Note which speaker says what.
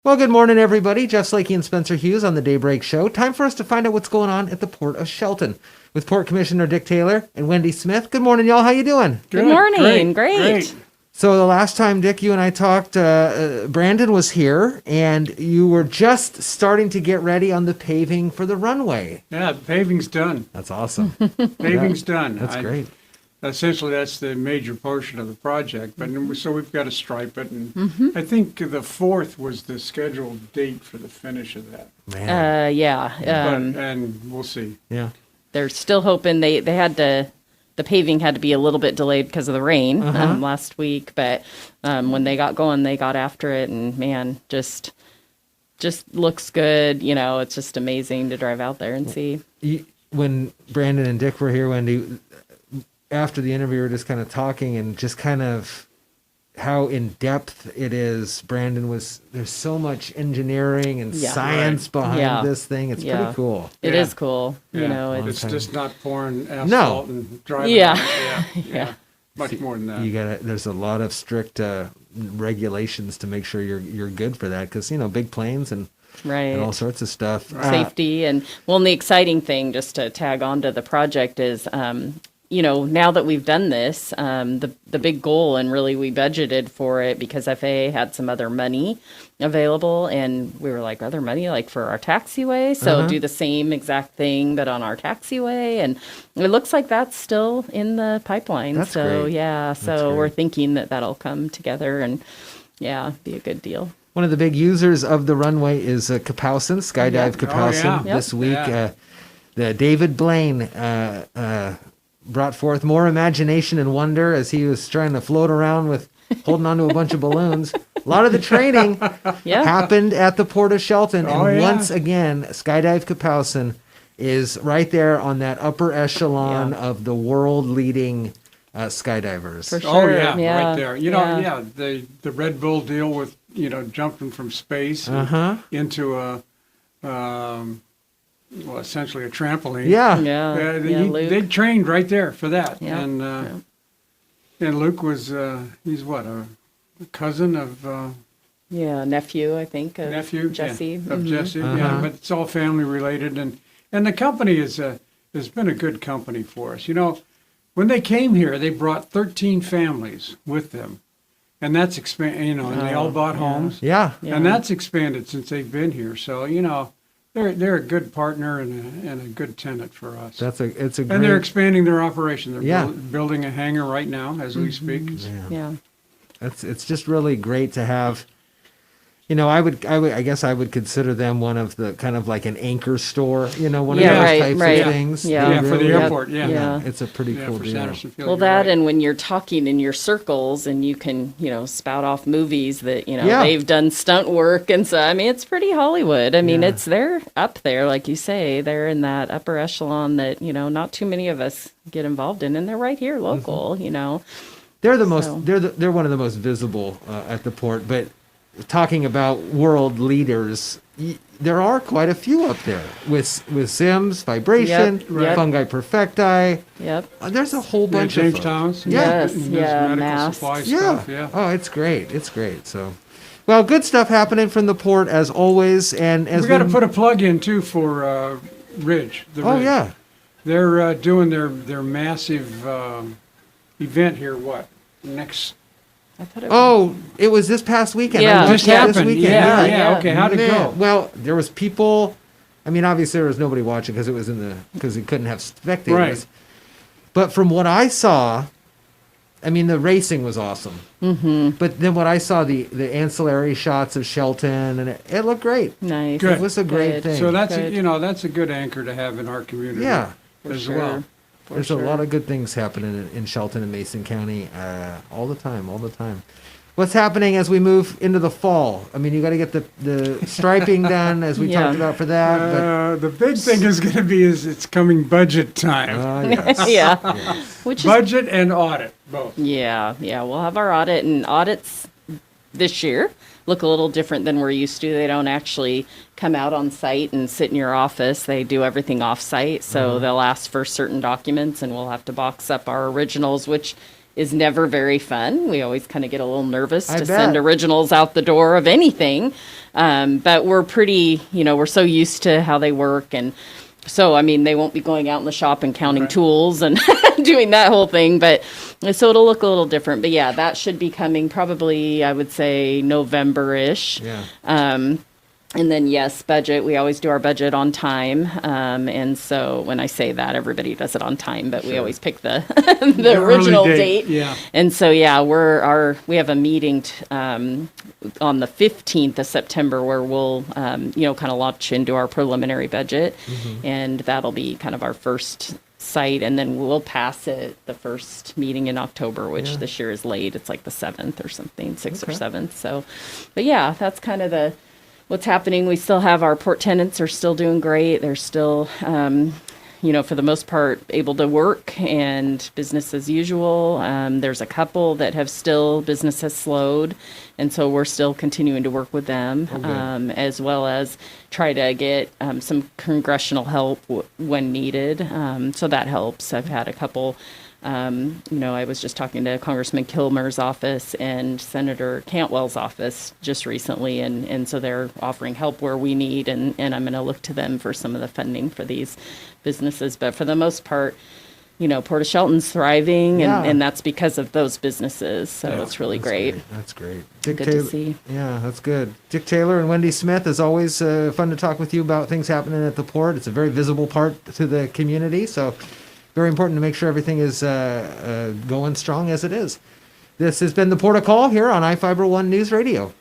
Speaker 1: Well, good morning, everybody. Jeff Slakey and Spencer Hughes on the Daybreak Show. Time for us to find out what's going on at the Port of Shelton with Port Commissioner Dick Taylor and Wendy Smith. Good morning, y'all. How you doing?
Speaker 2: Good morning. Great.
Speaker 1: So the last time, Dick, you and I talked, Brandon was here, and you were just starting to get ready on the paving for the runway.
Speaker 3: Yeah, the paving's done.
Speaker 1: That's awesome.
Speaker 3: Paving's done.
Speaker 1: That's great.
Speaker 3: Essentially, that's the major portion of the project. But so we've got to stripe it, and I think the 4th was the scheduled date for the finish of that.
Speaker 1: Man.
Speaker 3: And we'll see.
Speaker 1: Yeah.
Speaker 2: They're still hoping they had to. The paving had to be a little bit delayed because of the rain last week, but when they got going, they got after it, and man, just looks good. You know, it's just amazing to drive out there and see.
Speaker 1: When Brandon and Dick were here, Wendy, after the interview, we were just kind of talking and just kind of how in depth it is. There's so much engineering and science behind this thing. It's pretty cool.
Speaker 2: It is cool.
Speaker 3: Yeah.
Speaker 2: You know,
Speaker 3: it's just not pouring asphalt and driving.
Speaker 2: Yeah.
Speaker 3: Much more than that.
Speaker 1: There's a lot of strict regulations to make sure you're good for that, because big planes and all sorts of stuff.
Speaker 2: Safety and the exciting thing, just to tag on to the project, is now that we've done this, the big goal, and really we budgeted for it because FAA had some other money available, and we were like, other money like for our taxiway, so do the same exact thing but on our taxiway, and it looks like that's still in the pipeline.
Speaker 1: That's
Speaker 2: so
Speaker 1: great.
Speaker 2: So we're thinking that'll come together and be a good deal.
Speaker 1: One of the big users of the runway is Kapowsin, Skydive Kapowsin. This week. The David Blaine brought forth more imagination and wonder as he was trying to float around with holding onto a bunch of balloons. A lot of the training happened at the Port of Shelton. And once again, Skydive Kapowsin is right there on that upper echelon of the world-leading skydivers.
Speaker 2: For sure.
Speaker 3: Right there. The Red Bull deal with, jumping from space into essentially a trampoline. They trained right there for that.
Speaker 2: Yeah.
Speaker 3: And Luke was, he's what, a cousin of...
Speaker 2: nephew, I think, of
Speaker 3: nephew,
Speaker 2: Jesse.
Speaker 3: Of Jesse, but it's all family related. And the company has been a good company for us. When they came here, they brought 13 families with them. And that's expanded, and they all bought homes. And that's expanded since they've been here. So, they're a good partner and a good tenant for us.
Speaker 1: It's a great...
Speaker 3: And they're expanding their operation. They're building a hangar right now as we speak.
Speaker 1: It's just really great to have. I guess I would consider them one of the kind of like an anchor store. One of those types of things.
Speaker 3: For the airport.
Speaker 1: It's a pretty cool deal.
Speaker 2: Well, and when you're talking in your circles and you can, spout off movies that, they've done stunt work. And so, it's pretty Hollywood. They're up there, like you say, they're in that upper echelon that, not too many of us get involved in. And they're right here local,
Speaker 1: They're the most, they're one of the most visible at the port. But talking about world leaders, there are quite a few up there with Sims, Vibration, Fungi Perfecti. There's a whole bunch of
Speaker 3: James Thomas. medical
Speaker 2: Mass.
Speaker 3: supply stuff.
Speaker 1: Oh, it's great. So, well, good stuff happening from the port as always. And as
Speaker 3: we got to put a plug in too for Ridge. Ridge. They're doing their massive event here. Next.
Speaker 1: It was this past weekend.
Speaker 2: Yeah,
Speaker 3: just happened.
Speaker 1: This weekend.
Speaker 3: Okay, how'd it go?
Speaker 1: Well, there was people. Obviously there was nobody watching because it was because it couldn't have spectators.
Speaker 3: Right.
Speaker 1: But from what I saw, the racing was awesome. But then what I saw, the ancillary shots of Shelton, and it looked great.
Speaker 2: Nice.
Speaker 1: Good. It was a great thing.
Speaker 3: So that's that's a good anchor to have in our community.
Speaker 1: Yeah,
Speaker 3: as well.
Speaker 1: There's a lot of good things happening in Shelton and Mason County all the time. What's happening as we move into the fall? You got to get the striping done, as we talked about for that. But
Speaker 3: the big thing is going to be it's coming budget time.
Speaker 1: Yes.
Speaker 3: Budget and audit, both.
Speaker 2: Yeah. We'll have our audit, and audits this year look a little different than we're used to. They don't actually come out on site and sit in your office. They do everything off site. So they'll ask for certain documents, and we'll have to box up our originals, which is never very fun. We always kind of get a little nervous
Speaker 1: I
Speaker 2: to
Speaker 1: bet.
Speaker 2: send originals out the door of anything. But we're pretty, we're so used to how they work. And so, I mean, they won't be going out in the shop and counting tools and doing that whole thing. But so it'll look a little different. But yeah, that should be coming probably, I would say, November-ish.
Speaker 1: Yeah.
Speaker 2: And then, yes, budget. We always do our budget on time. And so when I say that, everybody does it on time, but we always pick the the original date.
Speaker 3: Yeah.
Speaker 2: And so, yeah, we have a meeting on the 15th of September where we'll, kind of launch into our preliminary budget. And that'll be kind of our first site. And then we'll pass it the first meeting in October, which this year is late. It's like the 7th or something, 6th or 7th. So, but yeah, that's kind of what's happening. We still have our port tenants are still doing great. They're still, for the most part, able to work and business as usual. There's a couple that business has slowed. And so we're still continuing to work with them, as well as try to get some congressional help when needed. So that helps. I've had a couple. I was just talking to Congressman Kilmer's office and Senator Cantwell's office just recently, and so they're offering help where we need, and I'm going to look to them for some of the funding for these businesses. But for the most part, Port of Shelton's thriving, and that's because of those businesses. So it's really great.
Speaker 1: That's great.
Speaker 2: Good to see.
Speaker 1: Yeah, that's good. Dick Taylor and Wendy Smith, as always, fun to talk with you about things happening at the port. It's a very visible part to the community, so very important to make sure everything is going strong as it is. This has been the Port of Call here on iFiber One News Radio.